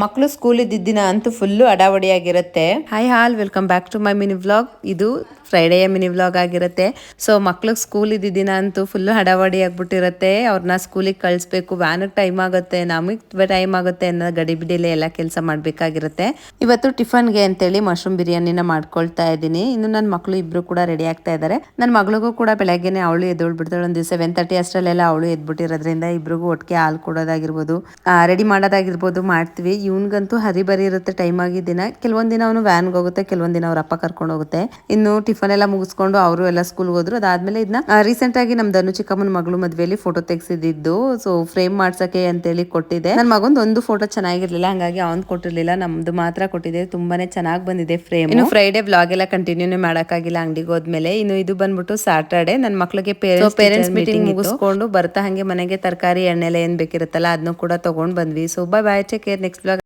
ಮಕ್ಕಳು ಸ್ಕೂಲ್ ಇದ್ದಿದ್ದ ದಿನ ಅಂತೂ ಫುಲ್ಲು ಅಡಾವಡಿಯಾಗಿರುತ್ತೆ. Hi all welcome back to my mini vlog. ಇದು ಫ್ರೈಡೆಯ ಮಿನಿ ವ್ಲಾಗ್ ಆಗಿರುತ್ತೆ. ಸೊ ಮಕ್ಳಿಗೆ ಸ್ಕೂಲ್ ಇದ್ದಿದ್ದ ದಿನ ಅಂತೂ ಫುಲ್ಲು ಹಡಾವಡಿ ಆಗ್ಬಿಟ್ಟಿರುತ್ತೆ. ಅವ್ರನ್ನ ಸ್ಕೂಲಿಗೆ ಕಳಿಸ್ಬೇಕು, ವ್ಯಾನಿಗೆ ಟೈಮ್ ಆಗುತ್ತೆ, ನಮಗೆ ಟೈಮ್ ಆಗುತ್ತೆ ಅನ್ನೋ ಗಡಿಬಿಡಿಲಿ ಎಲ್ಲ ಕೆಲಸ ಮಾಡಬೇಕಾಗಿರುತ್ತೆ. ಇವತ್ತು ಟಿಫನ್ಗೆ ಅಂತೇಳಿ ಮಶ್ರೂಮ್ ಬಿರಿಯಾನಿನ ಮಾಡ್ಕೊಳ್ತಾ ಇದ್ದೀನಿ. ಇನ್ನು ನನ್ನ ಮಕ್ಕಳು ಇಬ್ರು ಕೂಡ ರೆಡಿ ಆಗ್ತಾ ಇದ್ದಾರೆ. ನನ್ನ ಮಗಳಿಗೂ ಕೂಡ ಬೆಳಗ್ಗೆನೆ ಅವಳು ಎದ್ದೊಳ್ಬಿಡ್ತಾಳೆ. ಒಂದು 7:30 ಅಷ್ಟರಲ್ಲೆಲ್ಲ ಅವಳು ಎದ್ಬಿಟ್ಟಿರೋದ್ರಿಂದ ಇಬ್ರಿಗೂ ಒಟ್ಟಿಗೆ ಹಾಲು ಕೊಡೋದಾಗಿರ್ಬೋದು, ರೆಡಿ ಮಾಡೋದಾಗಿರ್ಬೋದು ಮಾಡ್ತೀವಿ. ಇವನ್ಗಂತೂ ಹರಿಬರಿ ಇರುತ್ತೆ ಟೈಮ್ ಆಗಿದ್ದಿನ. ಕೆಲವೊಂದ್ ದಿನ ಅವನು ವ್ಯಾನ್ಗೆ ಹೋಗುತ್ತೆ, ಕೆಲವೊಂದ್ ದಿನ ಅವ್ರ ಅಪ್ಪ ಕರ್ಕೊಂಡು ಹೋಗುತ್ತೆ. ಇನ್ನು ಟಿಫನ್ ಎಲ್ಲ ಮುಗಿಸ್ಕೊಂಡು ಅವರು ಎಲ್ಲ ಸ್ಕೂಲ್ಗೆ ಹೋದ್ರು. ಅದಾದ್ಮೇಲೆ ಇದನ್ನ ರೀಸೆಂಟ್ ಆಗಿ ನಮ್ ಧನು ಚಿಕ್ಕಮ್ಮನ ಮಗಳು ಮದ್ವೆಯಲ್ಲಿ ಫೋಟೋ ತೆಗ್ಸಿದ್ದು. ಸೊ ಫ್ರೇಮ್ ಮಾಡ್ಸಕ್ಕೆ ಅಂತೇಳಿ ಕೊಟ್ಟಿದ್ದೆ. ನನ್ನ ಮಗೊಂದು ಒಂದು ಫೋಟೋ ಚೆನ್ನಾಗಿರ್ಲಿಲ್ಲ, ಹಂಗಾಗಿ ಅವ್ನ್ ಕೊಟ್ಟಿರ್ಲಿಲ್ಲ, ನಮ್ದು ಮಾತ್ರ ಕೊಟ್ಟಿದ್ದೆ. ತುಂಬಾನೇ ಚೆನ್ನಾಗಿ ಬಂದಿದೆ ಫ್ರೇಮ್. ಇನ್ನು ಫ್ರೈಡೆ ವ್ಲಾಗ್ ಎಲ್ಲ ಕಂಟಿನ್ಯೂನೇ ಮಾಡಕ್ಕಾಗಿಲ್ಲ ಅಂಗಡಿಗೆ ಹೋದ್ಮೇಲೆ. ಇನ್ನು ಇದು ಬಂದ್ಬಿಟ್ಟು ಸ್ಯಾಟರ್ಡೆ ನನ್ನ ಮಕ್ಳಿಗೆ ಪೇರೆಂಟ್ಸ್ ಮೀಟಿಂಗ್ ಮುಗಿಸ್ಕೊಂಡು ಬರ್ತಾ ಹಂಗೆ ಮನೆಗೆ ತರಕಾರಿ ಎಣ್ಣೆಲೆ ಏನ್ ಬೇಕಿರುತ್ತಲ್ಲ ಅದನ್ನು ಕೂಡ ತಗೊಂಡ್ ಬಂದ್ವಿ. So bye take care. Next vlog